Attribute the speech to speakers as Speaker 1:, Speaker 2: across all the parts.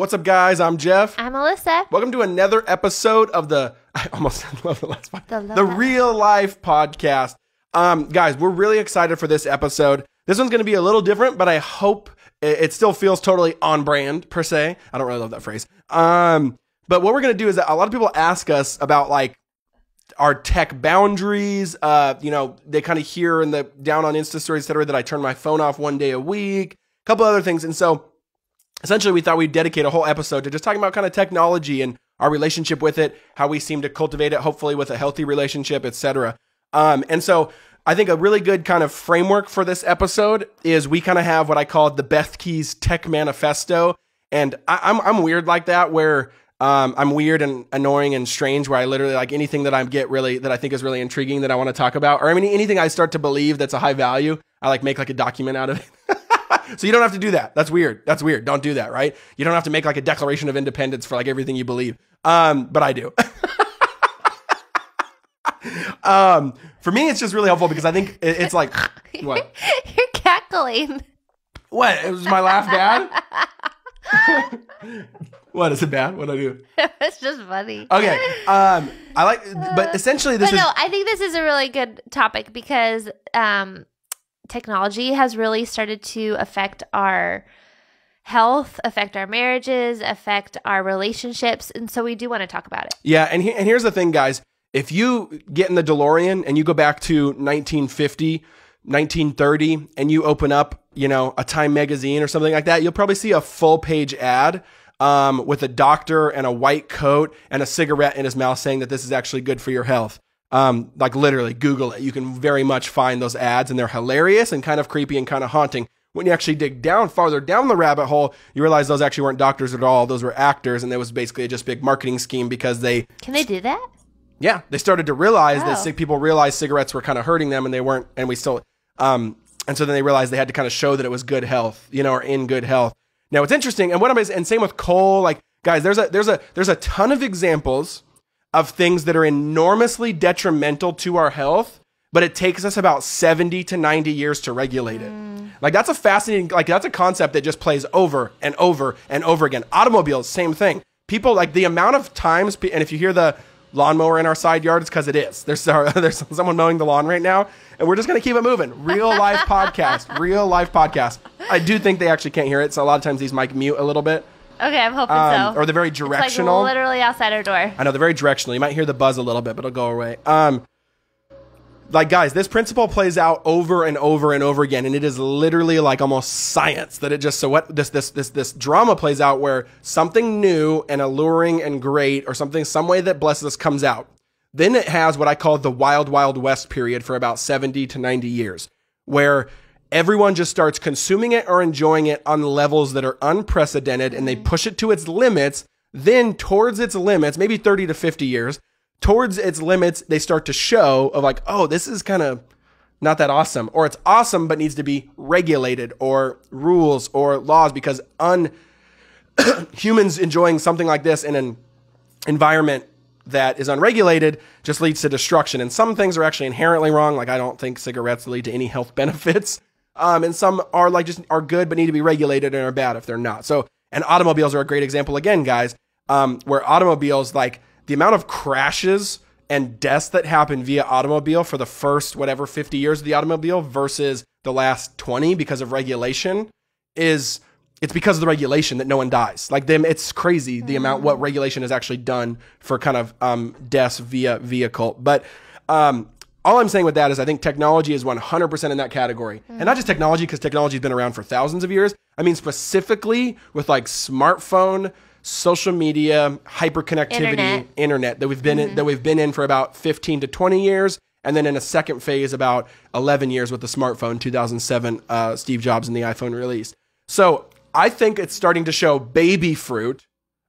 Speaker 1: What's up, guys? I'm Jeff.
Speaker 2: I'm Alyssa.
Speaker 1: Welcome to another episode of I almost love the last one. The Real Life Podcast. Guys, we're really excited for this episode. This one's going to be a little different, but I hope it still feels totally on brand, per se. I don't really love that phrase. But what we're going to do is that a lot of people ask us about like our tech boundaries. They kind of hear down on Insta stories, et cetera, that I turn my phone off one day a week, a couple other things. And so essentially we thought we'd dedicate a whole episode to just talking about kind of technology and our relationship with it, how we seem to cultivate it, hopefully with a healthy relationship, et cetera. And so I think a really good kind of framework for this episode is we kind of have what I call the Bethke's tech manifesto. And I'm weird like that, where I'm weird and annoying and strange, where I literally like anything that that I think is really intriguing that I want to talk about, or I mean, anything I start to believe that's a high value, I like make like a document out of it. So you don't have to do that. That's weird. Don't do that, right? You don't have to make like a Declaration of Independence for like everything you believe. But I do. For me, it's just really helpful because I think it's like, what?
Speaker 2: You're cackling.
Speaker 1: What? Was my laugh bad? What, is it bad? What'd I do?
Speaker 2: It's just funny.
Speaker 1: Okay. But essentially I
Speaker 2: think this is a really good topic because, technology has really started to affect our health, affect our marriages, affect our relationships. And so we do want to talk about it.
Speaker 1: Yeah. And here's the thing, guys. If you get in the DeLorean and you go back to 1950, 1930, and you open up, a Time magazine or something like that, you'll probably see a full page ad with a doctor and a white coat and a cigarette in his mouth saying that this is actually good for your health. Like literally Google it. You can very much find those ads, and they're hilarious and kind of creepy and kind of haunting. When you actually dig farther down the rabbit hole, you realize those actually weren't doctors at all. Those were actors, and it was basically just a big marketing scheme because they...
Speaker 2: Can they do that?
Speaker 1: Yeah, they started to realize that people realized cigarettes were kind of hurting them, and they weren't, and we still... and so then they realized they had to kind of show that it was good health, or in good health. Now it's interesting, and same with coal. Like, guys, there's a ton of examples of things that are enormously detrimental to our health, but it takes us about 70 to 90 years to regulate it. Like, that's a fascinating, that's a concept that just plays over and over and over again. Automobiles, same thing. People, like, the amount of times, and if you hear the lawnmower in our side yard, it's because it is. There's someone mowing the lawn right now, and we're just going to keep it moving. Real life podcast. I do think they actually can't hear it, so a lot of times these mic mute a little bit.
Speaker 2: Okay, I'm hoping so.
Speaker 1: Or they're very directional.
Speaker 2: It's like literally outside our door.
Speaker 1: I know, they're very directional. You might hear the buzz a little bit, but it'll go away. Guys, this principle plays out over and over and over again, and it is literally like almost science that it just, so what this drama plays out where something new and alluring and great, or some way that blesses us comes out. Then it has what I call the wild, wild west period for about 70 to 90 years, where everyone just starts consuming it or enjoying it on levels that are unprecedented, and they push it to its limits. Then towards its limits, maybe 30 to 50 years, towards its limits, they start to show of like, oh, this is kind of not that awesome, or it's awesome but needs to be regulated, or rules or laws, because humans enjoying something like this in an environment that is unregulated just leads to destruction. And some things are actually inherently wrong. Like, I don't think cigarettes lead to any health benefits. And some are are good but need to be regulated, and are bad if they're not. So, and automobiles are a great example again, guys, where automobiles, like, the amount of crashes and deaths that happen via automobile for the first 50 years of the automobile versus the last 20 because of regulation it's because of the regulation that no one dies. Like, it's crazy the amount what regulation has actually done for kind of deaths via vehicle. But all I'm saying with that is I think technology is 100% in that category. And not just technology, because technology has been around for thousands of years. I mean, specifically with like smartphone, social media, hyperconnectivity, internet that we've been in for about 15 to 20 years, and then in a second phase about 11 years with the smartphone, 2007, Steve Jobs and the iPhone release. So I think it's starting to show baby fruit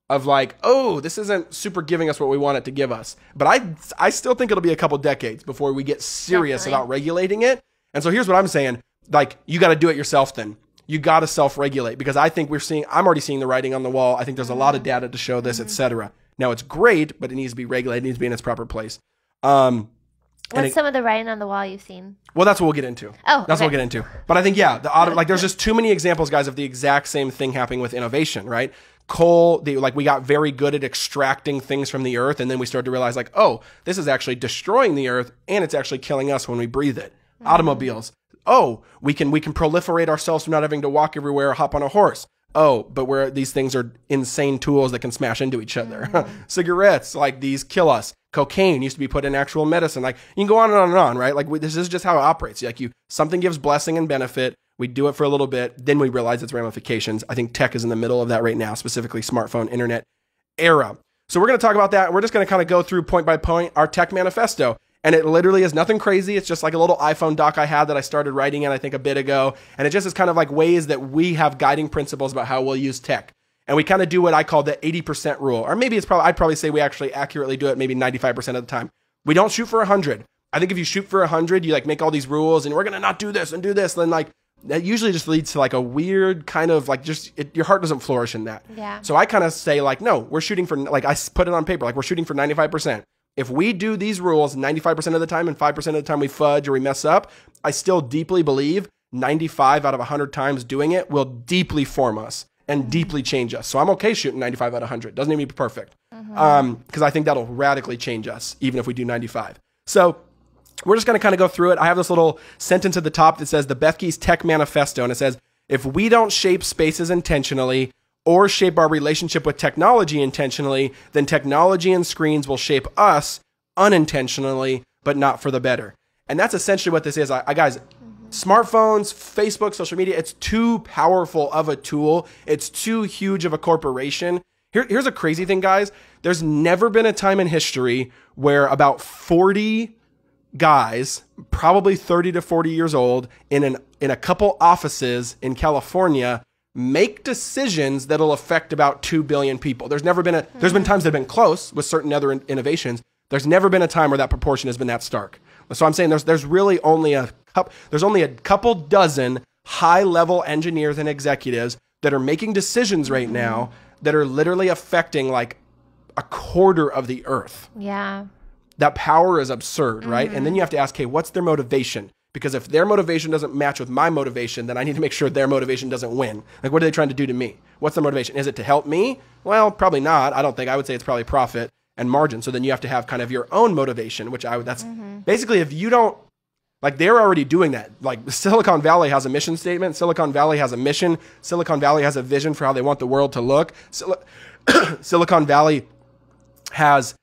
Speaker 1: of like, oh, this isn't super giving us what we want it to give us. But I still think it'll be a couple decades before we get serious about regulating it. And so here's what I'm saying. Like, you got to do it yourself then. You got to self-regulate, because I think I'm already seeing the writing on the wall. I think there's a lot of data to show this, etc. Now, it's great, but it needs to be regulated. It needs to be in its proper place.
Speaker 2: What's some of the writing on the wall you've seen?
Speaker 1: Well, that's what we'll get into.
Speaker 2: Oh,
Speaker 1: that's what we'll get into. But I think, yeah, like, there's just too many examples, guys, of the exact same thing happening with innovation, right? coal, we got very good at extracting things from the earth. And then we started to realize like, oh, this is actually destroying the earth and it's actually killing us when we breathe it. Automobiles. Oh, we can proliferate ourselves from not having to walk everywhere or hop on a horse. Oh, but these things are insane tools that can smash into each other. Cigarettes, like these kill us. Cocaine used to be put in actual medicine. Like you can go on and on and on, right? Like this is just how it operates. Like something gives blessing and benefit. We do it for a little bit. Then we realize its ramifications. I think tech is in the middle of that right now, specifically smartphone, internet era. So we're going to talk about that. We're just going to kind of go through point by point our tech manifesto. And it literally is nothing crazy. It's just like a little iPhone doc I had that I started writing in, I think, a bit ago. And it just is kind of like ways that we have guiding principles about how we'll use tech. And we kind of do what I call the 80% rule. Or maybe I'd probably say we actually accurately do it maybe 95% of the time. We don't shoot for 100. I think if you shoot for 100, you like make all these rules and we're going to not do this and do this. Then like that usually just leads to like a weird kind of like your heart doesn't flourish in that.
Speaker 2: Yeah.
Speaker 1: So I kind of say like, no, we're shooting for, like I put it on paper, like we're shooting for 95%. If we do these rules 95% of the time and 5% of the time we fudge or we mess up, I still deeply believe 95 out of 100 times doing it will deeply form us and deeply change us. So I'm okay shooting 95 out of 100. Doesn't need to be perfect. Because I think that'll radically change us, even if we do 95. So we're just going to kind of go through it. I have this little sentence at the top that says the Bethke's Tech Manifesto. And it says, if we don't shape spaces intentionally, or shape our relationship with technology intentionally, then technology and screens will shape us unintentionally, but not for the better. And that's essentially what this is. Guys, smartphones, Facebook, social media, it's too powerful of a tool. It's too huge of a corporation. Here's a crazy thing, guys. There's never been a time in history where about 40 guys, probably 30 to 40 years old, in a couple offices in California, make decisions that'll affect about 2 billion people. There's been times that have been close with certain other innovations. There's never been a time where that proportion has been that stark. So I'm saying there's really only a couple dozen high-level engineers and executives that are making decisions right now that are literally affecting like a quarter of the earth.
Speaker 2: Yeah.
Speaker 1: That power is absurd, right? And then you have to ask, hey, what's their motivation? Because if their motivation doesn't match with my motivation, then I need to make sure their motivation doesn't win. Like, what are they trying to do to me? What's their motivation? Is it to help me? Well, probably not. I would say it's probably profit and margin. So then you have to have kind of your own motivation, that's basically if you don't, like they're already doing that. Like Silicon Valley has a mission statement. Silicon Valley has a mission. Silicon Valley has a vision for how they want the world to look. Silicon Valley has,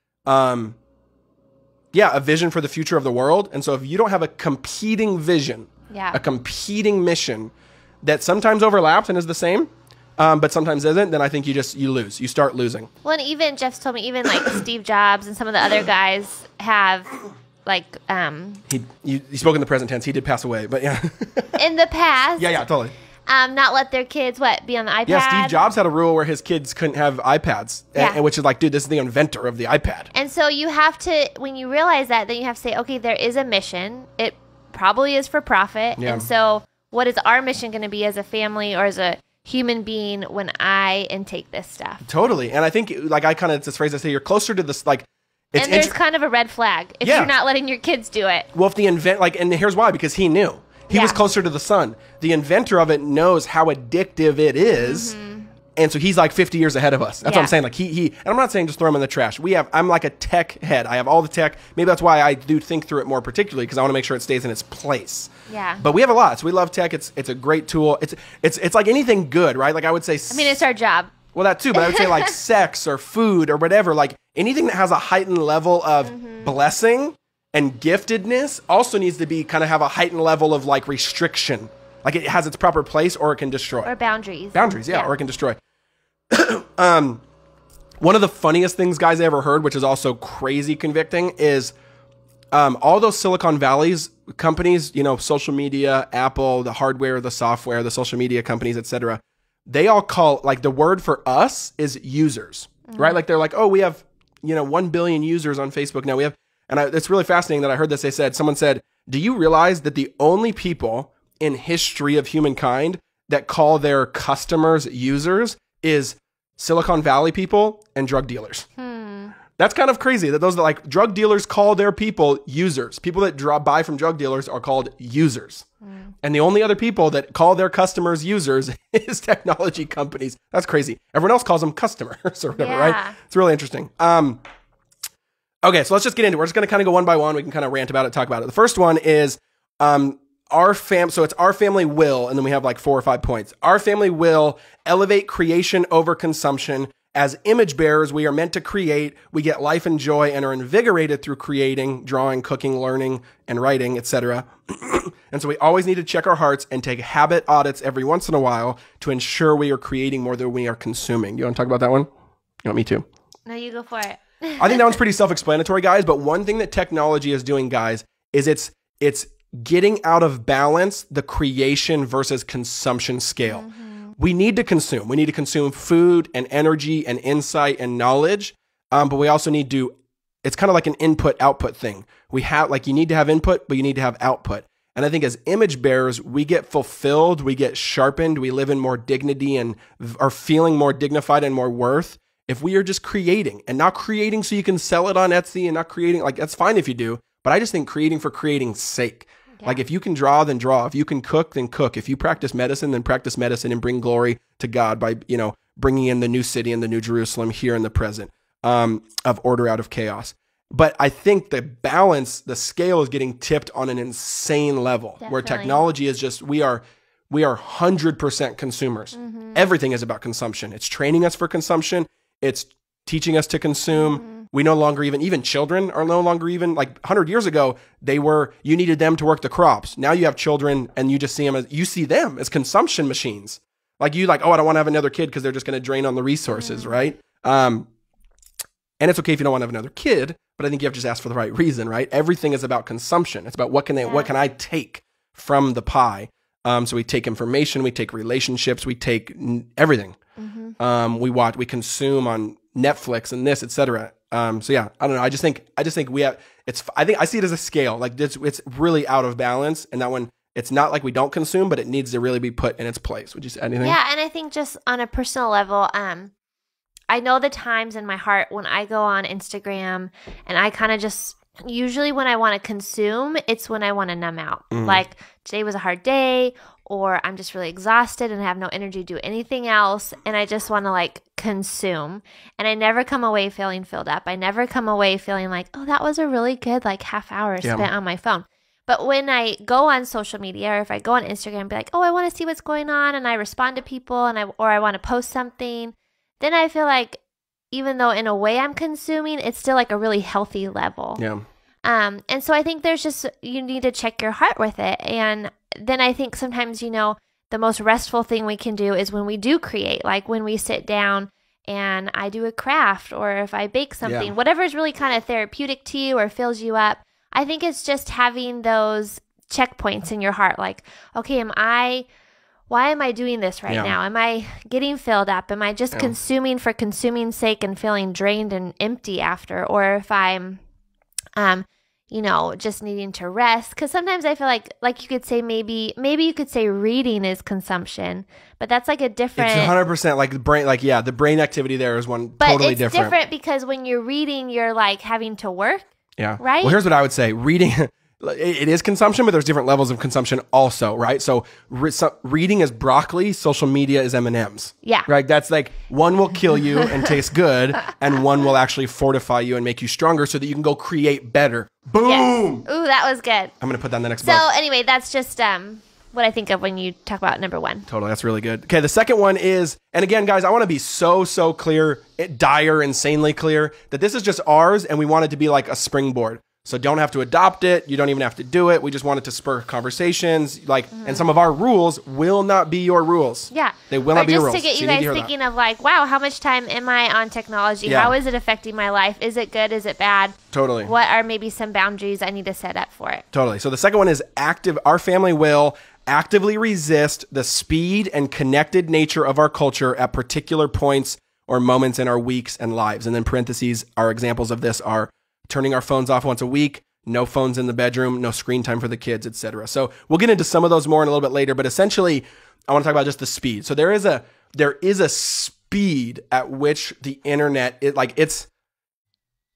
Speaker 1: a vision for the future of the world. And so if you don't have a competing vision, a competing mission that sometimes overlaps and is the same, but sometimes isn't, then I think you lose. You start losing.
Speaker 2: Well, and even Jeff's told me, even like Steve Jobs and some of the other guys have like...
Speaker 1: You spoke in the present tense. He did pass away, but yeah.
Speaker 2: In the past.
Speaker 1: Yeah, totally.
Speaker 2: Not let their kids, be on the iPad?
Speaker 1: Yeah, Steve Jobs had a rule where his kids couldn't have iPads, which is like, dude, this is the inventor of the iPad. And
Speaker 2: so you have to, when you realize that, then you have to say, okay, there is a mission. It probably is for profit. Yeah. And so what is our mission going to be as a family or as a human being when I intake this stuff?
Speaker 1: Totally. And I think, like, it's this phrase I say, you're closer to this, like,
Speaker 2: and there's kind of a red flag if you're not letting your kids do it.
Speaker 1: Well, if the and here's why, because he knew. He was closer to the sun. The inventor of it knows how addictive it is. And so he's like 50 years ahead of us. That's what I'm saying. Like and I'm not saying just throw him in the trash. I'm like a tech head. I have all the tech. Maybe that's why I do think through it more particularly, because I want to make sure it stays in its place.
Speaker 2: Yeah.
Speaker 1: But we have a lot. So we love tech. It's a great tool. It's like anything good, right? Like I would say.
Speaker 2: I mean, it's our job.
Speaker 1: Well, that too. But I would say like sex or food or whatever. Like anything that has a heightened level of blessing and giftedness also needs to be kind of have a heightened level of like restriction. Like it has its proper place, or it can destroy.
Speaker 2: Or boundaries.
Speaker 1: Boundaries, yeah. Or it can destroy. One of the funniest things, guys, I ever heard, which is also crazy convicting, is all those Silicon Valley's companies, social media, Apple, the hardware, the software, the social media companies, etc. They all call, like, the word for us is users, right? Like they're like, oh, we have, 1 billion users on Facebook now. We have. And it's really fascinating that I heard this. Someone said, do you realize that the only people in history of humankind that call their customers users is Silicon Valley people and drug dealers? That's kind of crazy that those that like drug dealers call their people users. People that buy from drug dealers are called users. And the only other people that call their customers users is technology companies. That's crazy. Everyone else calls them customers or whatever, right? It's really interesting. Okay, so let's just get into it. We're just going to kind of go one by one. We can kind of rant about it, talk about it. The first one is so it's our family will, and then we have like 4 or 5 points. Our family will elevate creation over consumption. As image bearers, we are meant to create. We get life and joy and are invigorated through creating, drawing, cooking, learning, and writing, etc. And so we always need to check our hearts and take habit audits every once in a while to ensure we are creating more than we are consuming. You want to talk about that one? You want me to?
Speaker 2: No, you go for it.
Speaker 1: I think that one's pretty self-explanatory, guys. But one thing that technology is doing, guys, is it's getting out of balance the creation versus consumption scale. We need to consume. We need to consume food and energy and insight and knowledge. But we also need to, it's kind of like an input-output thing. We have, like, you need to have input, but you need to have output. And I think as image bearers, we get fulfilled, we get sharpened, we live in more dignity and are feeling more dignified and more worth if we are just creating and not creating so you can sell it on Etsy and not creating, like, that's fine if you do. But I just think creating for creating's sake. Yeah. Like if you can draw, then draw. If you can cook, then cook. If you practice medicine, then practice medicine and bring glory to God by, you know, bringing in the new city and the new Jerusalem here in the present of order out of chaos. But I think the balance, the scale is getting tipped on an insane level. Definitely. Where technology is just, we are 100% consumers. Everything is about consumption. It's training us for consumption. It's teaching us to consume. We no longer even children are no longer even like 100 years ago, you needed them to work the crops. Now you have children and you just see them as consumption machines. Like oh, I don't want to have another kid because they're just going to drain on the resources. Right. And it's okay if you don't want to have another kid, but I think you have to just ask for the right reason, right? Everything is about consumption. It's about what can I take from the pie? So we take information, we take relationships, we take everything. We consume on Netflix and this, etc. So yeah, I don't know. I just think we have, I see it as a scale. Like it's really out of balance. And that one, it's not like we don't consume, but it needs to really be put in its place. Would you say anything?
Speaker 2: Yeah. And I think just on a personal level, I know the times in my heart when I go on Instagram and I kind of just, usually when I want to consume, it's when I want to numb out. Like today was a hard day, or I'm just really exhausted and I have no energy to do anything else. And I just want to like consume. And I never come away feeling filled up. I never come away feeling like, oh, that was a really good like half hour spent on my phone. But when I go on social media, or if I go on Instagram and be like, oh, I want to see what's going on, and I respond to people, and or I want to post something, then I feel like even though in a way I'm consuming, it's still like a really healthy level.
Speaker 1: Yeah.
Speaker 2: And so I think you need to check your heart with it. And then I think sometimes, the most restful thing we can do is when we do create, like when we sit down and I do a craft, or if I bake something, whatever is really kind of therapeutic to you or fills you up. I think it's just having those checkpoints in your heart. Like, okay, why am I doing this right now? Am I getting filled up? Am I just consuming for consuming's sake and feeling drained and empty after? Or if I'm, just needing to rest. Because sometimes I feel like you could say maybe you could say reading is consumption, but that's like a different.
Speaker 1: It's 100% like the brain. Like the brain activity there is one totally different.
Speaker 2: But it's different because when you're reading, you're like having to work.
Speaker 1: Yeah.
Speaker 2: Right.
Speaker 1: Well, here's what I would say: reading. It is consumption, but there's different levels of consumption also, right? So reading is broccoli, social media is M&Ms.
Speaker 2: Yeah.
Speaker 1: Right? That's like one will kill you and taste good, and one will actually fortify you and make you stronger so that you can go create better. Boom!
Speaker 2: Yes. Ooh, that was good.
Speaker 1: I'm going to put that in the next book.
Speaker 2: So anyway, that's just what I think of when you talk about number one.
Speaker 1: Totally. That's really good. Okay, the second one is, and again, guys, I want to be so clear, dire, insanely clear, that this is just ours, and we want it to be like a springboard. So don't have to adopt it. You don't even have to do it. We just want it to spur conversations. And some of our rules will not be your rules.
Speaker 2: Yeah.
Speaker 1: They will not be your rules.
Speaker 2: Just to get you guys thinking of like, wow, how much time am I on technology? Yeah. How is it affecting my life? Is it good? Is it bad?
Speaker 1: Totally.
Speaker 2: What are maybe some boundaries I need to set up for it?
Speaker 1: Totally. So the second one is active. Our family will actively resist the speed and connected nature of our culture at particular points or moments in our weeks and lives. And then parentheses, our examples of this are turning our phones off once a week, no phones in the bedroom, no screen time for the kids, etc. So we'll get into some of those more in a little bit later, but essentially I want to talk about just the speed. So there is a speed at which the internet,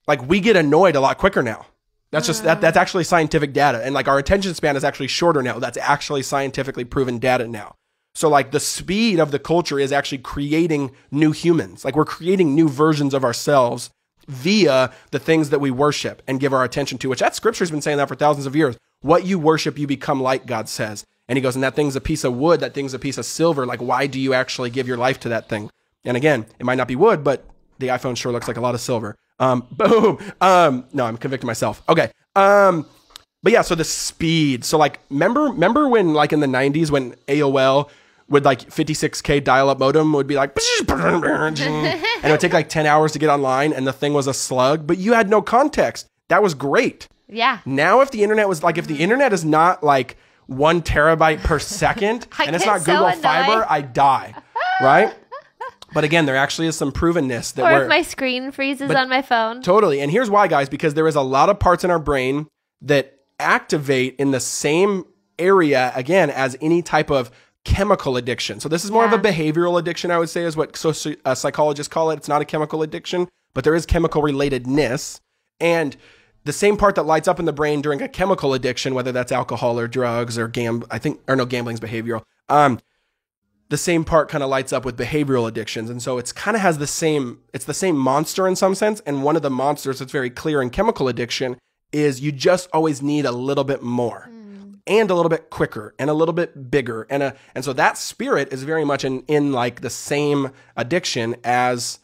Speaker 1: like we get annoyed a lot quicker now. That's just that's actually scientific data. And like our attention span is actually shorter now. That's actually scientifically proven data now. So like the speed of the culture is actually creating new humans. Like we're creating new versions of ourselves via the things that we worship and give our attention to, which that scripture's been saying that for thousands of years. What you worship, you become like, God says. And he goes, and that thing's a piece of wood, that thing's a piece of silver. Like, why do you actually give your life to that thing? And again, it might not be wood, but the iPhone sure looks like a lot of silver. Boom. No, I'm convicting myself. Okay. But yeah, so the speed. So like, remember when like in the 90s when AOL would like 56K dial-up modem would be like, and it would take like 10 hours to get online and the thing was a slug, but you had no context. That was great.
Speaker 2: Yeah.
Speaker 1: Now if the internet was like, if the internet is not like 1 terabyte per second and it's not Google Fiber, I die. Right? But again, there actually is some provenness that
Speaker 2: or if my screen freezes on my phone.
Speaker 1: Totally. And here's why, guys, because there is a lot of parts in our brain that activate in the same area, again, as any type of chemical addiction. So this is more of a behavioral addiction, I would say, is what psychologists call it. It's not a chemical addiction, but there is chemical relatedness. And the same part that lights up in the brain during a chemical addiction, whether that's alcohol or drugs or gambling's behavioral. The same part kind of lights up with behavioral addictions. And so it's kind of has it's the same monster in some sense. And one of the monsters that's very clear in chemical addiction is you just always need a little bit more and a little bit quicker and a little bit bigger. And so that spirit is very much in like the same addiction as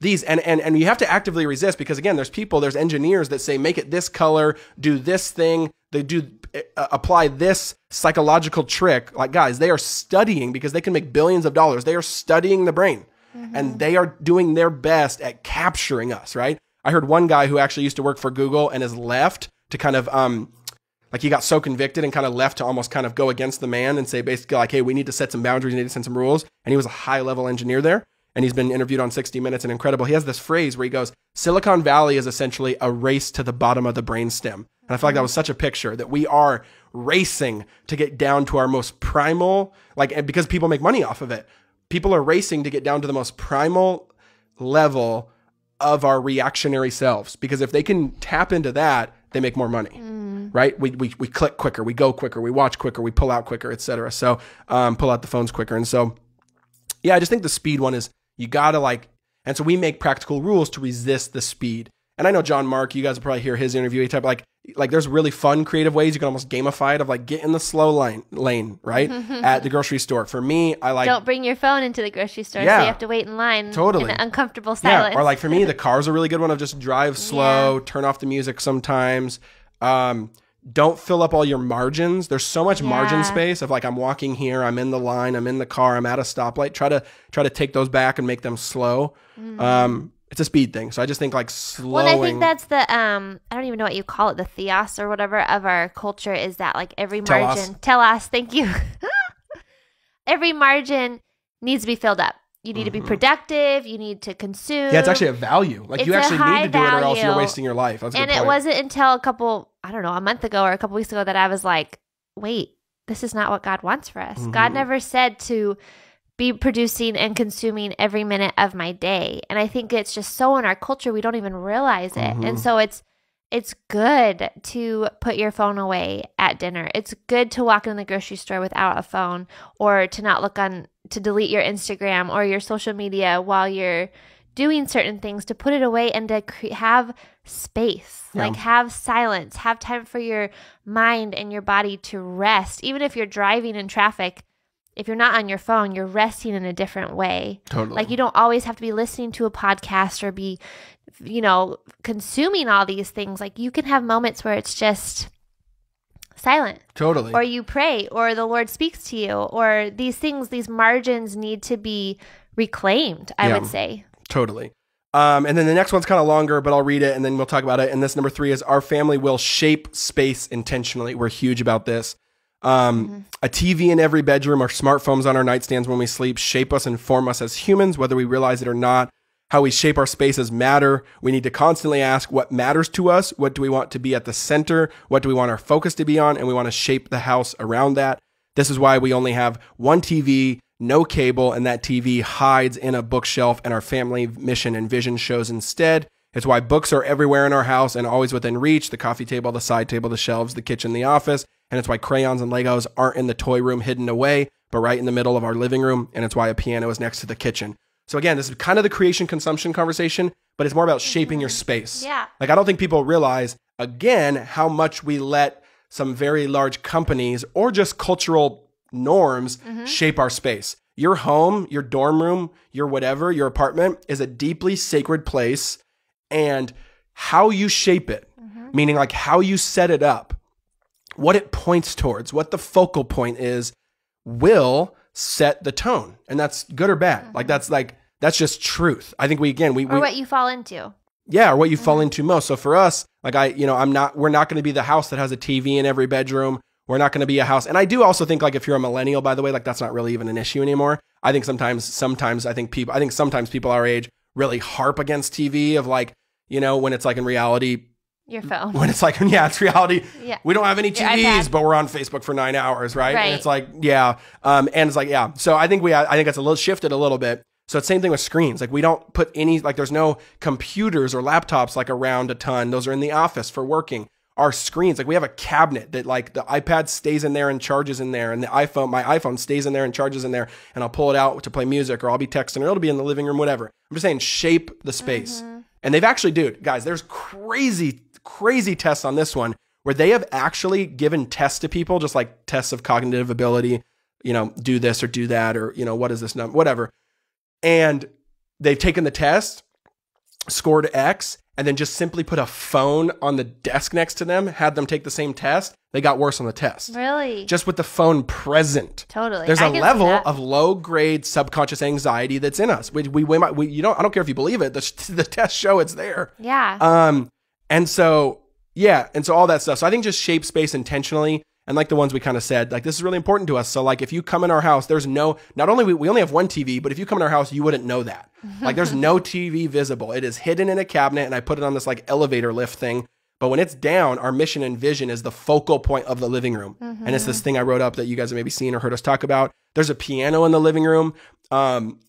Speaker 1: these. And you have to actively resist because again, there's engineers that say, make it this color, do this thing. They do apply this psychological trick. Like guys, they are studying because they can make billions of dollars. They are studying the brain and they are doing their best at capturing us, right? I heard one guy who actually used to work for Google and has left to kind of, like he got so convicted and kind of left to almost kind of go against the man and say basically like, hey, we need to set some boundaries, we need to set some rules. And he was a high level engineer there. And he's been interviewed on 60 Minutes and Incredible. He has this phrase where he goes, Silicon Valley is essentially a race to the bottom of the brainstem. And I feel like that was such a picture that we are racing to get down to our most primal, like, because people make money off of it. People are racing to get down to the most primal level of our reactionary selves. Because if they can tap into that, they make more money, right? We click quicker, we go quicker, we watch quicker, we pull out quicker, etc. So pull out the phones quicker. And so, yeah, I just think the speed one is, you gotta like, and so we make practical rules to resist the speed. And I know John Mark, you guys will probably hear his interview. He type like there's really fun, creative ways you can almost gamify it of like get in the slow lane, right? At the grocery store. For me, I like
Speaker 2: don't bring your phone into the grocery store, so you have to wait in line in an uncomfortable silence.
Speaker 1: Yeah. Or like for me, the car's a really good one of just drive slow, turn off the music sometimes. Don't fill up all your margins. There's so much margin space of like, I'm walking here, I'm in the line, I'm in the car, I'm at a stoplight. Try to take those back and make them slow. It's a speed thing. So I just think like slowing.
Speaker 2: Well, I think that's the, I don't even know what you call it, the theos or whatever of our culture is that like every margin. Telos, thank you. Every margin needs to be filled up. You need to be productive. You need to consume.
Speaker 1: Yeah, it's actually a value. Like you actually need to do it or else you're wasting your life. That's a good point.
Speaker 2: It wasn't until a month ago or a couple weeks ago that I was like, wait, this is not what God wants for us. God never said to be producing and consuming every minute of my day. And I think it's just so in our culture, we don't even realize it. And so it's good to put your phone away at dinner. It's good to walk in the grocery store without a phone or to not to delete your Instagram or your social media while you're doing certain things, to put it away and to have space, like have silence, have time for your mind and your body to rest. Even if you're driving in traffic, if you're not on your phone, you're resting in a different way.
Speaker 1: Totally.
Speaker 2: Like you don't always have to be listening to a podcast or be, consuming all these things. Like you can have moments where it's just silent.
Speaker 1: Totally.
Speaker 2: Or you pray or the Lord speaks to you or these things, these margins need to be reclaimed, I would say.
Speaker 1: Totally. And then the next one's kind of longer, but I'll read it and then we'll talk about it. And this number 3 is our family will shape space intentionally. We're huge about this. A TV in every bedroom or smartphones on our nightstands when we sleep shape us and form us as humans, whether we realize it or not. How we shape our spaces matter. We need to constantly ask what matters to us. What do we want to be at the center? What do we want our focus to be on? And we want to shape the house around that. This is why we only have one TV, no cable, and that TV hides in a bookshelf and our family mission and vision shows instead. It's why books are everywhere in our house and always within reach, the coffee table, the side table, the shelves, the kitchen, the office. And it's why crayons and Legos aren't in the toy room hidden away, but right in the middle of our living room. And it's why a piano is next to the kitchen. So again, this is kind of the creation consumption conversation, but it's more about shaping your space.
Speaker 2: Yeah.
Speaker 1: Like, I don't think people realize, again, how much we let some very large companies or just cultural norms shape our space. Your home, your dorm room, your whatever, your apartment is a deeply sacred place, and how you shape it, meaning like how you set it up, what it points towards, what the focal point is, will set the tone. And that's good or bad. That's just truth. I think or
Speaker 2: what you fall into.
Speaker 1: Yeah, or what you fall into most. So for us, like we're not going to be the house that has a TV in every bedroom. We're not going to be a house. And I do also think, like, if you're a millennial, by the way, like, that's not really even an issue anymore. I think sometimes people our age really harp against TV of, like, you know, when it's like in reality,
Speaker 2: your phone.
Speaker 1: When it's like, yeah, it's reality.
Speaker 2: Yeah.
Speaker 1: We don't have any TVs, but we're on Facebook for 9 hours, right? And it's like, yeah. And it's like, yeah. So I think it's a little shifted a little bit. So it's the same thing with screens. Like, we don't put any, like, there's no computers or laptops like around a ton. Those are in the office for working. Our screens, like, we have a cabinet that, like, the iPad stays in there and charges in there, and my iPhone stays in there and charges in there, and I'll pull it out to play music, or I'll be texting, or it'll be in the living room, whatever. I'm just saying, shape the space. And they've actually, guys, there's crazy tests on this one where they have actually given tests to people, just like tests of cognitive ability, you know, do this or do that, or, you know, what is this number, whatever. And they've taken the test, scored X, and then just simply put a phone on the desk next to them, had them take the same test. They got worse on the test.
Speaker 2: Really?
Speaker 1: Just with the phone present.
Speaker 2: Totally.
Speaker 1: There's a level of low grade subconscious anxiety that's in us. I don't care if you believe it. The tests show it's there.
Speaker 2: Yeah.
Speaker 1: And so all that stuff. So I think just shape space intentionally. And like the ones we kind of said, like, this is really important to us. So, like, if you come in our house, there's not only we only have one TV, but if you come in our house, you wouldn't know that. Like, there's no TV visible. It is hidden in a cabinet, and I put it on this, like, elevator lift thing. But when it's down, our mission and vision is the focal point of the living room. And it's this thing I wrote up that you guys have maybe seen or heard us talk about. There's a piano in the living room,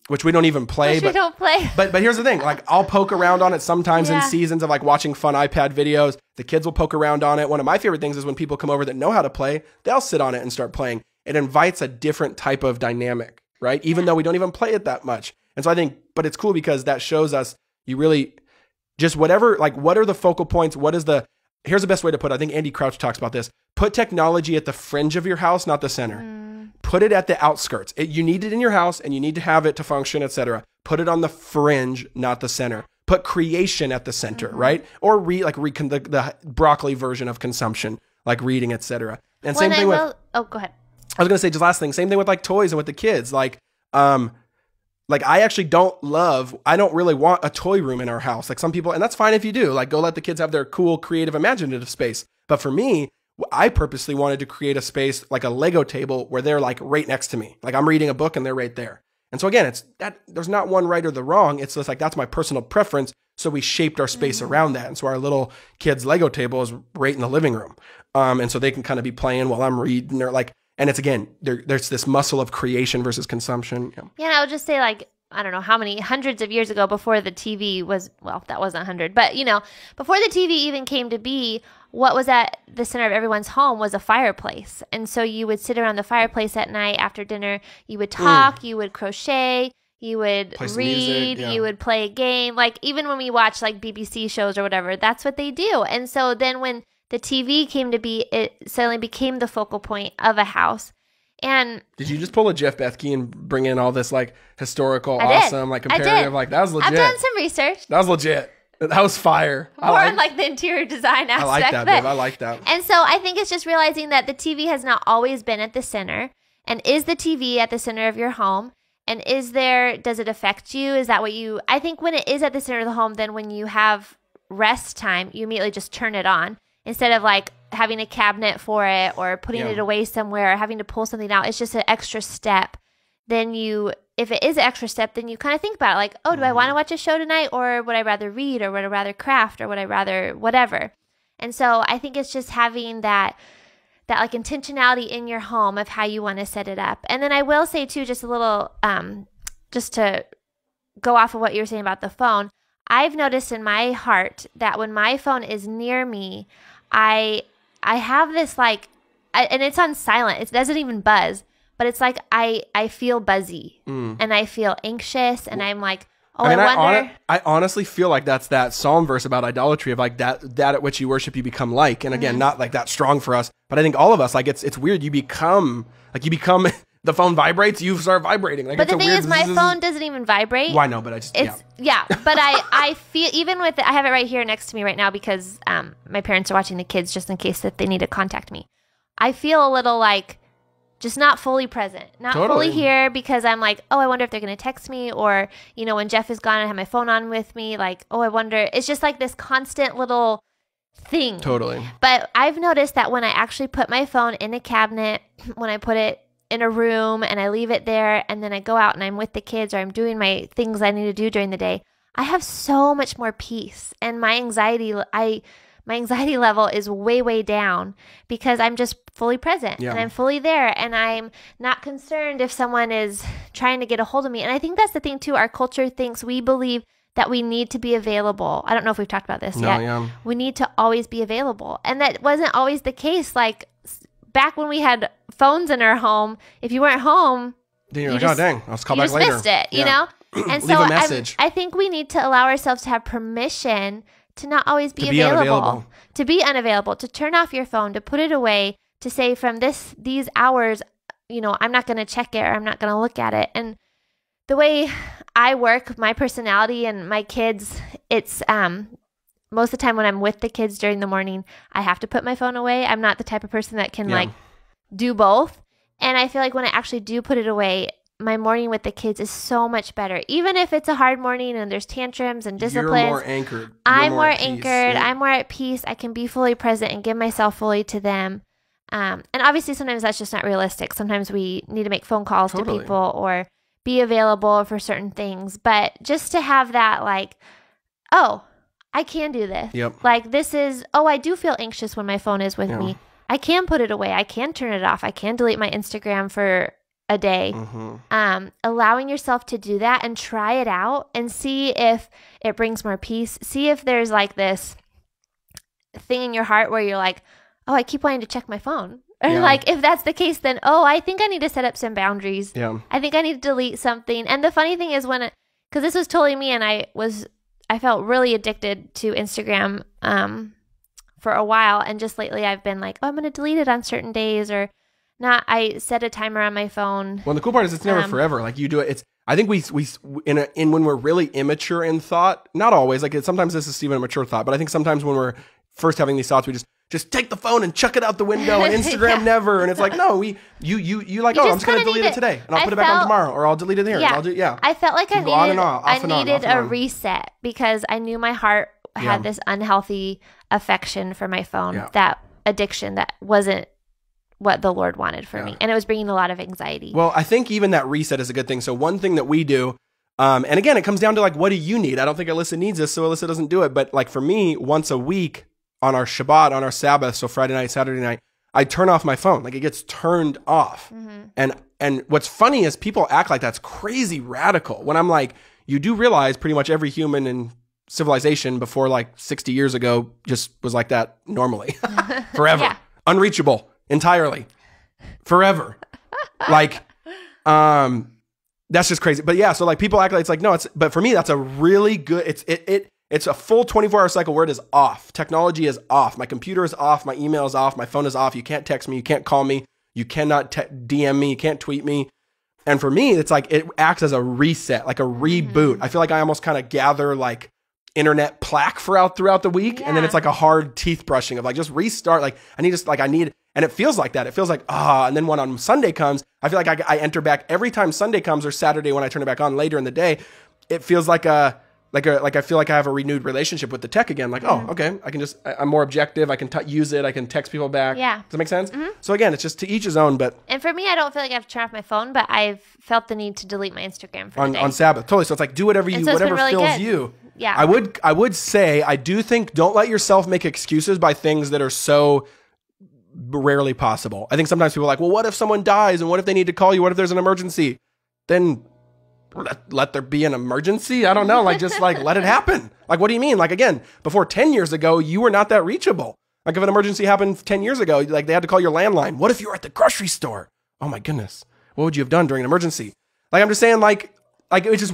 Speaker 1: which we don't even play. But here's the thing. Like, I'll poke around on it sometimes in seasons of, like, watching fun iPad videos. The kids will poke around on it. One of my favorite things is when people come over that know how to play, they'll sit on it and start playing. It invites a different type of dynamic, right? Even though we don't even play it that much. And so I think, but it's cool because that shows us you really just whatever, like, what are the focal points? Here's the best way to put it. I think Andy Crouch talks about this. Put technology at the fringe of your house, not the center. Put it at the outskirts. You need it in your house and you need to have it to function, etc. Put it on the fringe, not the center. Put creation at the center, right? Or the broccoli version of consumption, like reading, etc. And same thing with.
Speaker 2: Oh, go ahead.
Speaker 1: I was gonna say just last thing. Same thing with, like, toys and with the kids. Like I actually I don't really want a toy room in our house. Like, some people, and that's fine if you do, like, go let the kids have their cool, creative, imaginative space. But for me, I purposely wanted to create a space like a Lego table where they're, like, right next to me. Like, I'm reading a book and they're right there. And so again, there's not one right or the wrong. It's just like, that's my personal preference. So we shaped our space around that. And so our little kids' Lego table is right in the living room. And so they can kind of be playing while I'm reading, or like, and it's, again, there's this muscle of creation versus consumption.
Speaker 2: Yeah, I would just say, like, I don't know how many hundreds of years ago, before the TV was, well, that wasn't 100, but, you know, before the TV even came to be, what was at the center of everyone's home was a fireplace. And so you would sit around the fireplace at night after dinner. You would talk, you would crochet, you would read, you would play a game. Like, even when we watch, like, BBC shows or whatever, that's what they do. And so then when the TV came to be, it suddenly became the focal point of a house. And
Speaker 1: did you just pull a Jeff Bethke and bring in all this, like, historical, awesome, like, comparative? Like, that was legit.
Speaker 2: I've done some research.
Speaker 1: That was legit. That was fire.
Speaker 2: More on, like, the interior design aspect.
Speaker 1: I like that, babe. I like that.
Speaker 2: And so I think it's just realizing that the TV has not always been at the center. And is the TV at the center of your home? And does it affect you? Is that what I think when it is at the center of the home, then when you have rest time, you immediately just turn it on. Instead of, like, having a cabinet for it or putting it away somewhere or having to pull something out, it's just an extra step. Then if it is an extra step, then you kind of think about it, like, oh, do I want to watch a show tonight, or would I rather read, or would I rather craft, or would I rather whatever? And so I think it's just having that like intentionality in your home of how you want to set it up. And then I will say too, just a little, just to go off of what you were saying about the phone, I've noticed in my heart that when my phone is near me, I have this like, and it's on silent. It doesn't even buzz, but it's like I feel buzzy and I feel anxious, and I'm like, oh, I wonder.
Speaker 1: I honestly feel like that's that Psalm verse about idolatry of like that at which you worship, you become like. And again, not like that strong for us, but I think all of us, like it's weird. You become the phone vibrates, you start vibrating. Like,
Speaker 2: but the thing is, my phone doesn't even vibrate.
Speaker 1: Well, I know, but I just,
Speaker 2: yeah. But I feel, even with it, I have it right here next to me right now because my parents are watching the kids just in case that they need to contact me. I feel a little like just not fully present, not fully here, because I'm like, oh, I wonder if they're going to text me, or, you know, when Jeff is gone, I have my phone on with me, like, oh, I wonder. It's just like this constant little thing.
Speaker 1: Totally.
Speaker 2: But I've noticed that when I actually put my phone in a cabinet, when I put it in a room and I leave it there, and then I go out and I'm with the kids, or I'm doing my things I need to do during the day, I have so much more peace, and my anxiety level is way, way down because I'm just fully present and I'm fully there, and I'm not concerned if someone is trying to get a hold of me. And I think that's the thing too. Our culture thinks, we believe that we need to be available. I don't know if we've talked about this yet. Yeah. We need to always be available. And that wasn't always the case. Like back when we had phones in our home, if you weren't home,
Speaker 1: then you're like, oh dang, I'll call back later.
Speaker 2: You just missed it, you know? And so I think we need to allow ourselves to have permission to not always be available, to be unavailable, to turn off your phone, to put it away, to say from these hours, you know, I'm not going to check it, or I'm not going to look at it. And the way I work, my personality and my kids, it's most of the time when I'm with the kids during the morning, I have to put my phone away. I'm not the type of person that can like do both. And I feel like when I actually do put it away, my morning with the kids is so much better. Even if it's a hard morning and there's tantrums and disciplines.
Speaker 1: You're more anchored.
Speaker 2: I'm more anchored. Yeah. I'm more at peace. I can be fully present and give myself fully to them. And obviously sometimes that's just not realistic. Sometimes we need to make phone calls to people or be available for certain things. But just to have that like, oh, I can do this.
Speaker 1: Yep.
Speaker 2: Like this is, oh, I do feel anxious when my phone is with me. I can put it away. I can turn it off. I can delete my Instagram for a day. Allowing yourself to do that and try it out and see if it brings more peace. See if there's like this thing in your heart where you're like, oh, I keep wanting to check my phone. Or like, if that's the case, then, oh, I think I need to set up some boundaries.
Speaker 1: Yeah.
Speaker 2: I think I need to delete something. And the funny thing is because this was totally me, and I felt really addicted to Instagram for a while. And just lately I've been like, oh, I'm going to delete it on certain days, or not. I set a timer on my phone.
Speaker 1: Well, the cool part is it's never forever. Like you do it. I think we when we're really immature in thought, not always, like sometimes this is even a mature thought, but I think sometimes when we're first having these thoughts, we just take the phone and chuck it out the window, and Instagram never. And it's like, no, you like, oh, I'm just going to delete it today, and I'll put it back on tomorrow, or I'll delete it here.
Speaker 2: I felt like I needed a reset because I knew my heart had this unhealthy affection for my phone, that addiction that wasn't what the Lord wanted for me. And it was bringing a lot of anxiety.
Speaker 1: Well, I think even that reset is a good thing. So one thing that we do, and again, it comes down to like, what do you need? I don't think Alyssa needs this, so Alyssa doesn't do it. But like for me, once a week on our Shabbat, on our Sabbath, so Friday night, Saturday night, I turn off my phone. Like it gets turned off. And what's funny is people act like that's crazy radical. When I'm like, you do realize pretty much every human in civilization before like 60 years ago just was like that normally. Forever. Unreachable. Entirely. Forever. Like, that's just crazy. But yeah, so like people act like it's like, no, but for me, that's a really good, it's a full 24-hour cycle where it is off. Technology is off. My computer is off. My email is off. My phone is off. You can't text me. You can't call me. You cannot DM me. You can't tweet me. And for me, it's like, it acts as a reset, like a reboot. I feel like I almost kind of gather like internet plaque throughout the week. And then it's like a hard teeth brushing of like, just restart. Like I need, and it feels like that. It feels like, and then when on Sunday comes, I feel like I enter back every time Sunday comes, or Saturday when I turn it back on later in the day. It feels like I feel like I have a renewed relationship with the tech again. Like, oh, okay, I'm more objective. I can use it. I can text people back.
Speaker 2: Yeah.
Speaker 1: Does that make sense? So again, it's just to each his own. But
Speaker 2: and for me, I don't feel like I have to turn off my phone, but I've felt the need to delete my Instagram for the day.
Speaker 1: On Sabbath. Totally. So it's like, do whatever whatever really fills you.
Speaker 2: Yeah.
Speaker 1: I would say, I do think, don't let yourself make excuses by things that are so rarely possible. I think sometimes people are like, well, what if someone dies, and what if they need to call you? What if there's an emergency? Then let there be an emergency. I don't know. Like, just like, let it happen. Like, what do you mean? Like, again, before 10 years ago, you were not that reachable. Like, if an emergency happened 10 years ago, like, they had to call your landline. What if you were at the grocery store? Oh my goodness. What would you have done during an emergency? Like, I'm just saying, like it's just,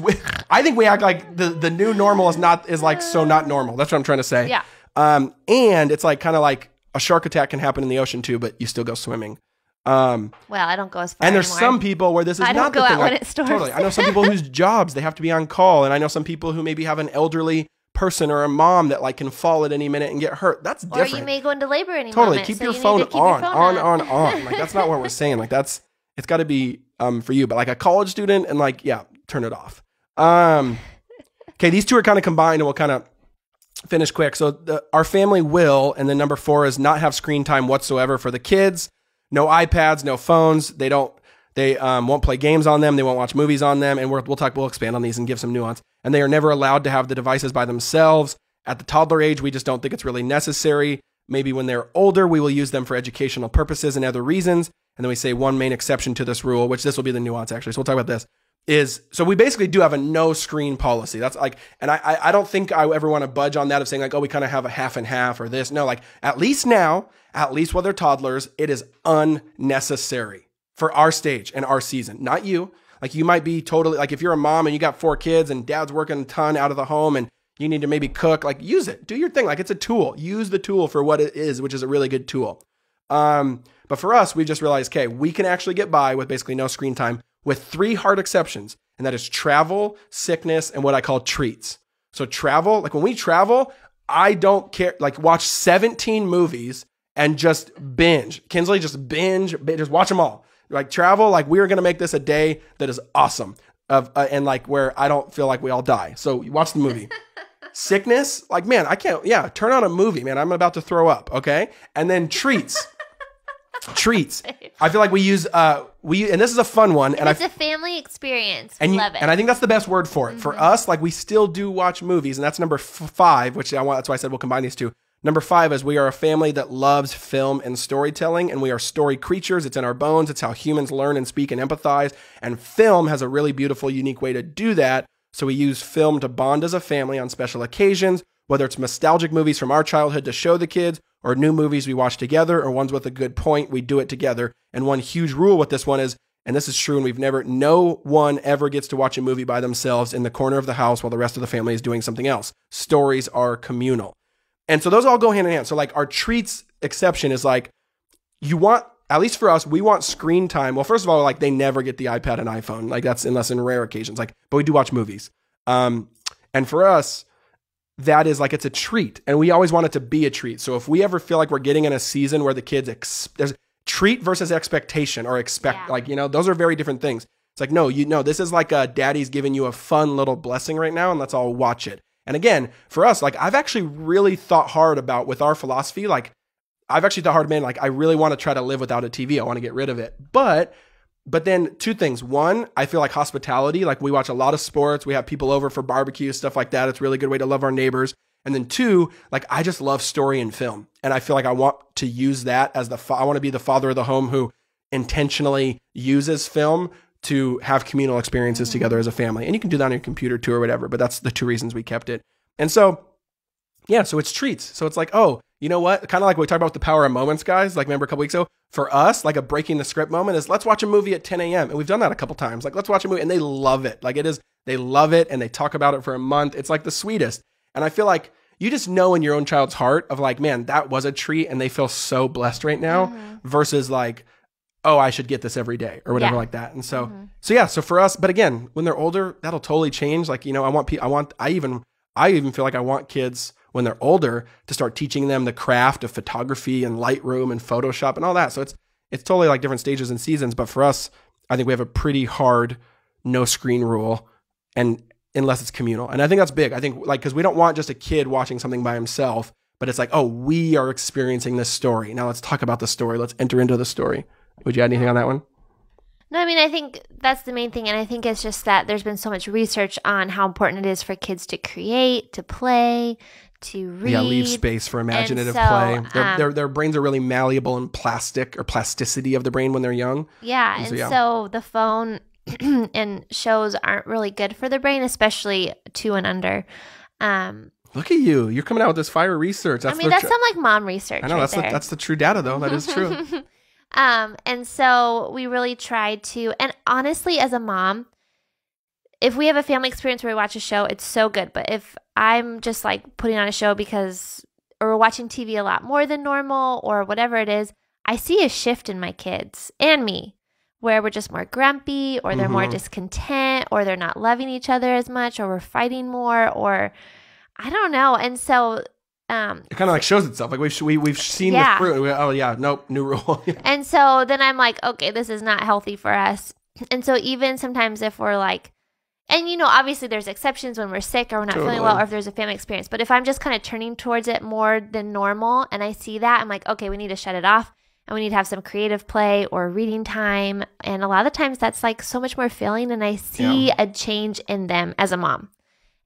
Speaker 1: I think we act like the new normal is like so not normal. That's what I'm trying to say.
Speaker 2: Yeah.
Speaker 1: And it's like kind of like a shark attack can happen in the ocean too, but you still go swimming.
Speaker 2: Well, I don't go as far
Speaker 1: And there's
Speaker 2: anymore.
Speaker 1: some people where this is not the thing.
Speaker 2: I don't go out when it storms.
Speaker 1: Totally. I know some people whose jobs, they have to be on call. And I know some people who maybe have an elderly person or a mom that like can fall at any minute and get hurt. That's different.
Speaker 2: Or you may go into labor any
Speaker 1: Totally.
Speaker 2: moment.
Speaker 1: Keep
Speaker 2: so
Speaker 1: your
Speaker 2: you
Speaker 1: phone
Speaker 2: need to keep your phone
Speaker 1: on. Like, that's not what we're saying. Like, it's got to be for you. But like a college student and like, yeah, turn it off. Okay, these two are kind of combined and we'll kind of finish quick. So our family will, and then number 4 is not have screen time whatsoever for the kids. No iPads, no phones. They won't play games on them. They won't watch movies on them. And we'll expand on these and give some nuance. And they are never allowed to have the devices by themselves. At the toddler age, we just don't think it's really necessary. Maybe when they're older, we will use them for educational purposes and other reasons. And then we say one main exception to this rule, which this will be the nuance actually. So we'll talk about this. So we basically do have a no screen policy. That's like, and I don't think I ever want to budge on that of saying like, oh, we kind of have a half and half or this. No, like at least while they're toddlers, it is unnecessary for our stage and our season, not you. Like you might be totally like, if you're a mom and you got 4 kids and dad's working a ton out of the home and you need to maybe cook, like use it, do your thing. Like it's a tool, use the tool for what it is, which is a really good tool. But for us, we just realized, okay, we can actually get by with basically no screen time with 3 hard exceptions, and that is travel, sickness, and what I call treats. So travel, like when we travel, I don't care, like watch 17 movies and just binge. Kinsley, just watch them all. Like travel, like we're going to make this a day that is awesome and like where I don't feel like we all die. So you watch the movie. Sickness, like man, I can't, turn on a movie, man. I'm about to throw up, okay? And then treats. Treats. I feel like we use and this is a fun one, and
Speaker 2: it's a family experience.
Speaker 1: And
Speaker 2: love it.
Speaker 1: And I think that's the best word for it. Mm-hmm. For us, like we still do watch movies, and that's number 5, which that's why I said we'll combine these two. Number 5 is we are a family that loves film and storytelling, and we are story creatures. It's in our bones. It's how humans learn and speak and empathize. And film has a really beautiful, unique way to do that. So we use film to bond as a family on special occasions, whether it's nostalgic movies from our childhood to show the kids, or new movies we watch together, or ones with a good point, we do it together. And one huge rule with this one is, and this is true, and no one ever gets to watch a movie by themselves in the corner of the house while the rest of the family is doing something else. Stories are communal. And so those all go hand in hand. So like our treats exception is like, you want, at least for us, we want screen time. Well, first of all, like they never get the iPad and iPhone. Like that's unless in rare occasions, like, but we do watch movies. And for us, that is like, it's a treat. And we always want it to be a treat. So if we ever feel like we're getting in a season where the kids, there's treat versus expectation or like, those are very different things. It's like, no, this is like daddy's giving you a fun little blessing right now. And let's all watch it. And again, for us, like I've actually really thought hard about with our philosophy, like I've actually thought hard, man, like I really want to try to live without a TV. I want to get rid of it. But then 2 things. One, I feel like hospitality, like we watch a lot of sports. We have people over for barbecue, stuff like that. It's a really good way to love our neighbors. And then 2, like I just love story and film. And I feel like I want to use that as I want to be the father of the home who intentionally uses film to have communal experiences together as a family. And you can do that on your computer too or whatever, but that's the 2 reasons we kept it. And so, so it's treats. So it's like, oh, you know what? Kind of like we talked about the power of moments, guys. Like remember a couple weeks ago, for us, like a breaking the script moment is let's watch a movie at 10 a.m. And we've done that a couple times. Like let's watch a movie, and they love it. Like they love it, and they talk about it for a month. It's like the sweetest. And I feel like you just know in your own child's heart of like, man, that was a treat, and they feel so blessed right now versus like, oh, I should get this every day or whatever like that. And so, so for us, but again, when they're older, that'll totally change. Like, I even feel like I want kids when they're older to start teaching them the craft of photography and Lightroom and Photoshop and all that. So it's totally like different stages and seasons. But for us, I think we have a pretty hard no screen rule, and unless it's communal. And I think that's big. I think like, cause we don't want just a kid watching something by himself, but it's like, oh, we are experiencing this story. Now let's talk about the story. Let's enter into the story. Would you add anything on that one?
Speaker 2: No, I mean, I think that's the main thing. And I think it's just that there's been so much research on how important it is for kids to create, to play, to read.
Speaker 1: Yeah, leave space for imaginative play. Their brains are really malleable and plasticity of the brain when they're young.
Speaker 2: Yeah. And so the phone and shows aren't really good for the brain, especially 2 and under.
Speaker 1: Look at you. You're coming out with this fire research.
Speaker 2: That's some like mom research.
Speaker 1: I know, that's the true data, though. That is true.
Speaker 2: And so we really tried to, and honestly, as a mom, if we have a family experience where we watch a show, it's so good. But if I'm just like putting on a show or we're watching TV a lot more than normal or whatever it is, I see a shift in my kids and me where we're just more grumpy or they're more discontent or they're not loving each other as much or we're fighting more or I don't know. And so
Speaker 1: it kind of like shows itself. Like we've seen the fruit. Oh yeah, nope, new rule.
Speaker 2: And so then I'm like, okay, this is not healthy for us. And so even sometimes if we're like, and obviously there's exceptions when we're sick or we're not feeling well or if there's a family experience. But if I'm just kind of turning towards it more than normal and I see that, I'm like, okay, we need to shut it off and we need to have some creative play or reading time. And a lot of the times that's like so much more filling and I see a change in them as a mom.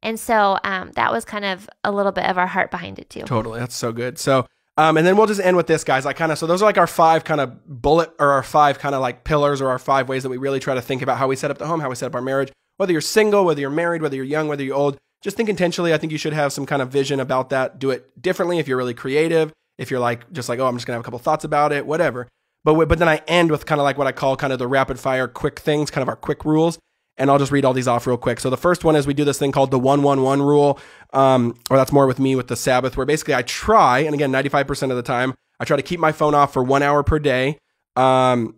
Speaker 2: And so that was kind of a little bit of our heart behind it too.
Speaker 1: Totally. That's so good. So, and then we'll just end with this, guys. So those are like our 5 kind of bullet or our 5 kind of like pillars or our 5 ways that we really try to think about how we set up the home, how we set up our marriage. Whether you're single, whether you're married, whether you're young, whether you're old, just think intentionally. I think you should have some kind of vision about that. Do it differently if you're really creative. If you're like, just like, oh, I'm just going to have a couple thoughts about it, whatever. But then I end with kind of like what I call kind of the rapid fire quick things, kind of our quick rules. And I'll just read all these off real quick. So the first one is we do this thing called the 1-1-1 rule, or that's more with me with the Sabbath, where basically I try, and again, 95% of the time, I try to keep my phone off for 1 hour per day, 1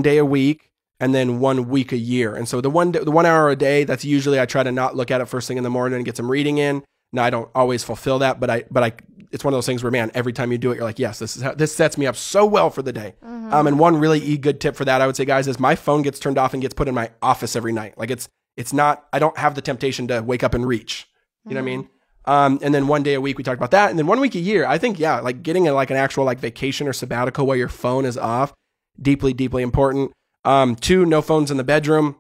Speaker 1: day a week, and then 1 week a year. And so the 1 hour a day, that's usually I try to not look at it first thing in the morning and get some reading in. Now I don't always fulfill that, but I it's one of those things where, man, every time you do it, you're like, yes, this sets me up so well for the day. And one really good tip for that, I would say, guys, is my phone gets turned off and gets put in my office every night. Like it's not, I don't have the temptation to wake up and reach. You know what I mean? And then 1 day a week, we talked about that. And then 1 week a year, I think, like getting an actual like vacation or sabbatical where your phone is off, deeply, deeply important. 2, no phones in the bedroom.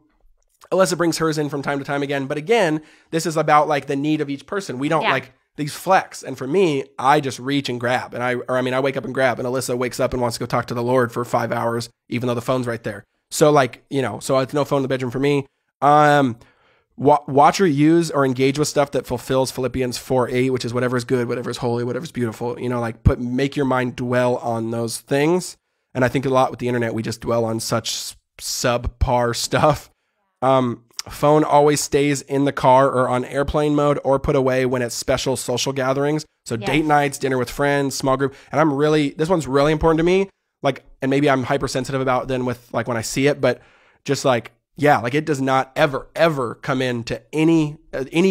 Speaker 1: Alyssa brings hers in from time to time again. But again, this is about like the need of each person. We don't like these flex. And for me, I just reach and grab. And I wake up and grab. And Alyssa wakes up and wants to go talk to the Lord for 5 hours, even though the phone's right there. So so it's no phone in the bedroom for me. Watch or use or engage with stuff that fulfills Philippians 4:8, which is whatever is good, whatever is holy, whatever is beautiful. Make your mind dwell on those things. And I think a lot with the internet, we just dwell on such subpar stuff. Phone always stays in the car or on airplane mode or put away when it's special social gatherings. So date nights, dinner with friends, small group. And this one's really important to me. And maybe I'm hypersensitive about then with when I see it, but just it does not ever come into any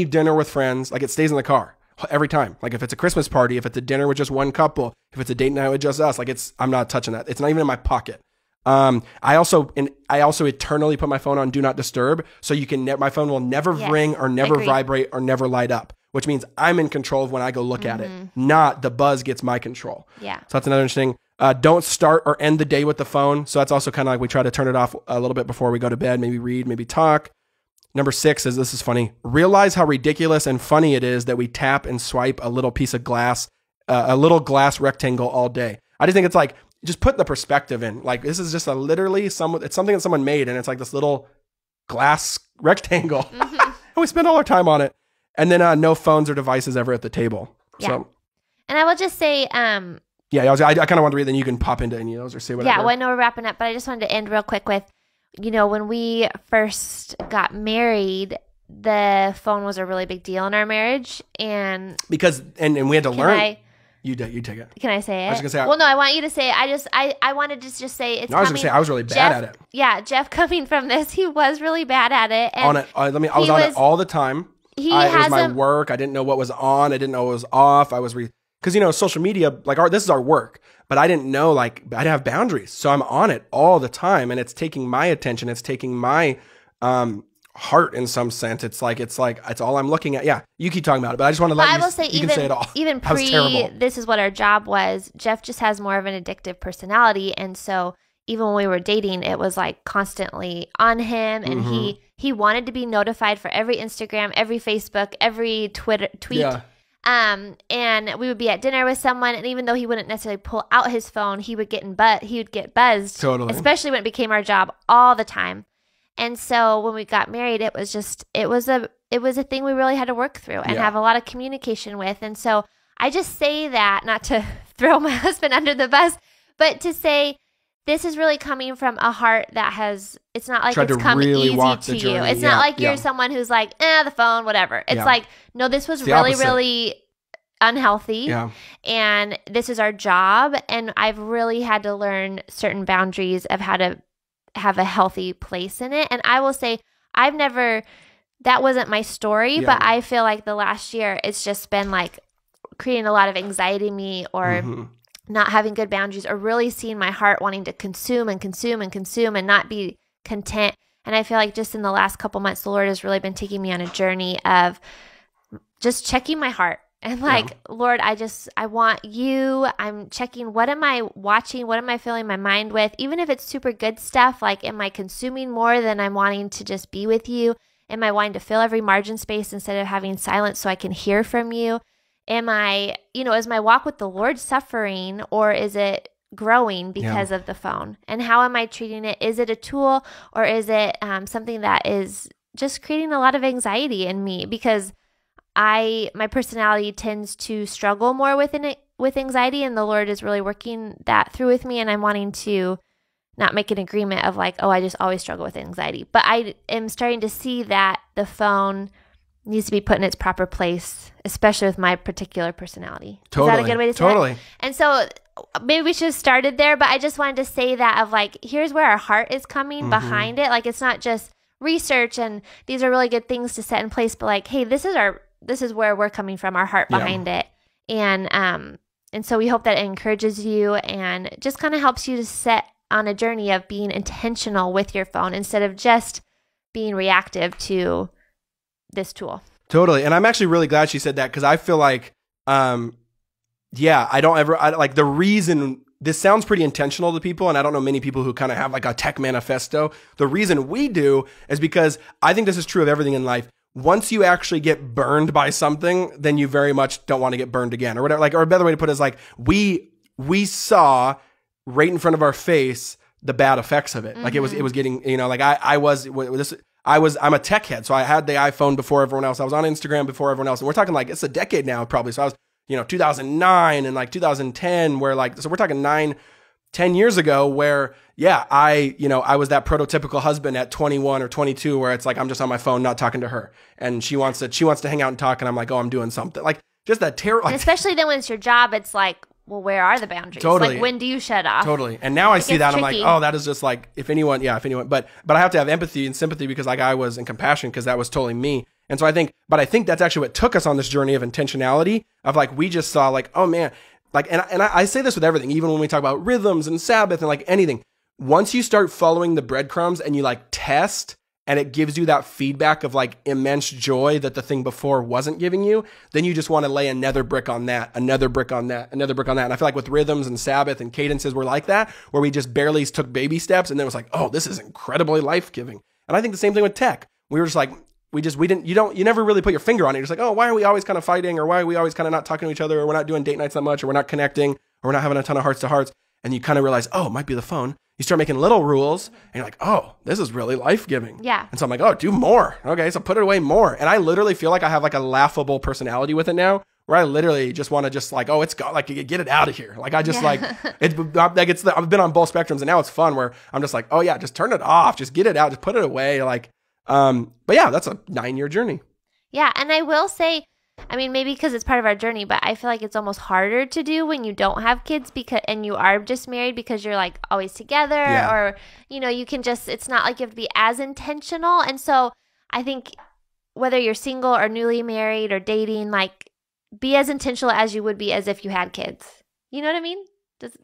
Speaker 1: dinner with friends. It stays in the car every time. If it's a Christmas party, if it's a dinner with just one couple, if it's a date night with just us, I'm not touching that. It's not even in my pocket. I also eternally put my phone on do not disturb, so my phone will never ring or never vibrate or never light up, which means I'm in control of when I go look at it, not the buzz gets my control. Yeah. So that's another interesting. Don't start or end the day with the phone. So that's also kind of we try to turn it off a little bit before we go to bed, maybe read, maybe talk. Number 6 is, this is funny. Realize how ridiculous and funny it is that we tap and swipe a little piece of glass, a little glass rectangle all day. I just think it's just put the perspective in. This is just it's something that someone made, and it's this little glass rectangle. And we spend all our time on it. And then no phones or devices ever at the table. Yeah. So,
Speaker 2: and I will just say,
Speaker 1: I kind of want to read, then you can pop into any of those or say whatever.
Speaker 2: Yeah, well, I know we're wrapping up, but I just wanted to end real quick with, when we first got married, the phone was a really big deal in our marriage. And
Speaker 1: because we had to learn. You take it.
Speaker 2: Can I say it?
Speaker 1: I was going to say.
Speaker 2: Well, no, I want you to say it. I wanted to just say it's.
Speaker 1: No, I was going to say I was really bad at it.
Speaker 2: Yeah, Jeff, coming from this, he was really bad at it. And
Speaker 1: on it, I was on it all the time. It was my work. I didn't know what was on. I didn't know what was off. I was because social media, this is our work, but I didn't know I didn't have boundaries, so I'm on it all the time, and it's taking my attention. It's taking my heart in some sense. It's all I'm looking at. Yeah, you keep talking about it, but I just want to let you. I will say, you can say it all.
Speaker 2: Even this is what our job was. Jeff just has more of an addictive personality, and so even when we were dating, it was constantly on him, and he wanted to be notified for every Instagram, every Facebook, every tweet. Yeah. And we would be at dinner with someone, and even though he wouldn't necessarily pull out his phone, he would get buzzed. Totally. Especially when it became our job all the time. And so when we got married, it was a thing we really had to work through and have a lot of communication with. And so I just say that, not to throw my husband under the bus, but to say, this is really coming from a heart that has, it's not like it's come
Speaker 1: really
Speaker 2: easy to you. It's not like you're someone who's like, the phone, whatever. It's like, no, this was really, really unhealthy. Yeah. And this is our job. And I've really had to learn certain boundaries of how to have a healthy place in it. And I will say, that wasn't my story, but I feel like the last year, it's just been like creating a lot of anxiety in me, or not having good boundaries, or really seeing my heart wanting to consume and consume and consume and not be content. And I feel like just in the last couple months, the Lord has really been taking me on a journey of just checking my heart and like, Lord, I want you. I'm checking, what am I watching? What am I filling my mind with? Even if it's super good stuff, like, am I consuming more than I'm wanting to just be with you? Am I wanting to fill every margin space instead of having silence so I can hear from you? Am I, is my walk with the Lord suffering, or is it growing because of the phone? And how am I treating it? Is it a tool, or is it something that is just creating a lot of anxiety in me? Because my personality tends to struggle more with anxiety, and the Lord is really working that through with me. And I'm wanting to not make an agreement of like, I just always struggle with anxiety. But I am starting to see that the phone needs to be put in its proper place, especially with my particular personality.
Speaker 1: Totally.
Speaker 2: Is that a good way to say
Speaker 1: it?
Speaker 2: And so maybe we should have started there, but I just wanted to say that of like, here's where our heart is coming behind it. Like, it's not just research and these are really good things to set in place, but like, hey, this is where we're coming from, our heart behind it. And so we hope that it encourages you and just kind of helps you to set on a journey of being intentional with your phone instead of just being reactive to this tool.
Speaker 1: Totally. And I'm actually really glad she said that, because I feel like, the reason this sounds pretty intentional to people, and I don't know many people who kind of have like a tech manifesto. The reason we do is because I think this is true of everything in life. Once you actually get burned by something, then you very much don't want to get burned again, or whatever. Like, or a better way to put it is like, we saw right in front of our face the bad effects of it. Like, it was getting, like I'm a tech head, so I had the iPhone before everyone else. I was on Instagram before everyone else. And we're talking like, it's a decade now probably. So I was, 2009 and like 2010, where like, so we're talking 9-10 years ago, where I was that prototypical husband at 21 or 22, where it's like, I'm just on my phone, not talking to her. And she wants to hang out and talk. And I'm like, I'm doing something. Like, just that terrible. Like,
Speaker 2: especially then when it's your job, it's like, well, where are the boundaries?
Speaker 1: Totally.
Speaker 2: Like, when do you shut off?
Speaker 1: Totally. And now I see that, tricky. I'm like, that is just like, if anyone, but I have to have empathy and sympathy, because like I was in compassion, because that was totally me. And so I think that's actually what took us on this journey of intentionality of like, we just saw like, oh man, like, and I say this with everything, even when we talk about rhythms and Sabbath and like anything, once you start following the breadcrumbs and you like test, and it gives you that feedback of like immense joy that the thing before wasn't giving you, then you just want to lay another brick on that, another brick on that, another brick on that. And I feel like with rhythms and Sabbath and cadences, we're like that, where we just barely took baby steps, and then it was like, this is incredibly life-giving. And I think the same thing with tech. We were just like, you never really put your finger on it. You're just like, why are we always kind of fighting? Or why are we always kind of not talking to each other? Or we're not doing date nights that much, or we're not connecting, or we're not having a ton of hearts to hearts. And you kind of realize, it might be the phone. You start making little rules, and you're like, this is really life-giving.
Speaker 2: Yeah.
Speaker 1: And so I'm like, do more. Okay, so put it away more. And I literally feel like I have like a laughable personality with it now, where I literally just want to just like, it's got like, get it out of here. Like, I just like, I've been on both spectrums, and now it's fun where I'm just like, just turn it off. Just get it out. Just put it away. Like, but yeah, that's a 9-year journey.
Speaker 2: Yeah. And I will say, I mean, maybe because it's part of our journey, but I feel like it's almost harder to do when you don't have kids and you are just married, because you're like always together, or, you can just, it's not like you have to be as intentional. And so I think whether you're single or newly married or dating, like, be as intentional as you would be as if you had kids. You know what I mean?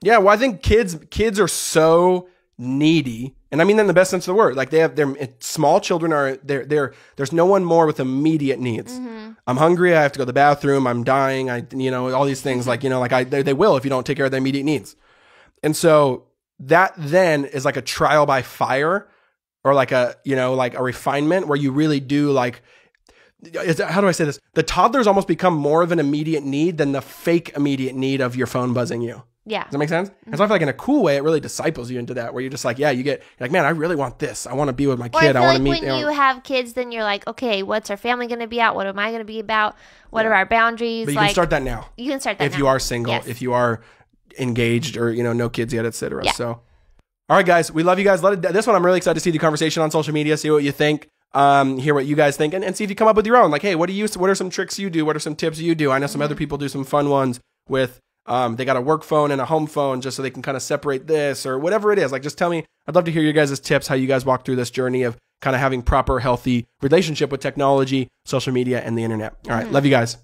Speaker 1: Well, I think kids are so needy. And I mean that in the best sense of the word. Like, small children there's no one more with immediate needs. Mm-hmm. I'm hungry. I have to go to the bathroom. I'm dying. All these things like, they will if you don't take care of their immediate needs. And so that then is like a trial by fire, or like a refinement where you really do like, how do I say this? The toddlers almost become more of an immediate need than the fake immediate need of your phone buzzing you.
Speaker 2: Yeah.
Speaker 1: Does that make sense? And so I feel like in a cool way, it really disciples you into that, where you're just like, yeah, you're like, man, I really want this. I want to be with my kid. I want to meet.
Speaker 2: When you have kids, then you're like, okay, what's our family going to be about? What am I going to be about? What are our boundaries?
Speaker 1: But you can start that now.
Speaker 2: You can start that
Speaker 1: if you are single, if you are engaged, or no kids yet, etc.
Speaker 2: Yeah.
Speaker 1: So, all right, guys, we love you guys. This one, I'm really excited to see the conversation on social media. See what you think. Hear what you guys think, and see if you come up with your own. Like, hey, what are some tricks you do? What are some tips you do? I know some other people do some fun ones with. They got a work phone and a home phone just so they can kind of separate this or whatever it is. Like, just tell me. I'd love to hear your guys' tips, how you guys walk through this journey of kind of having proper, healthy relationship with technology, social media, and the internet. All right. Love you guys.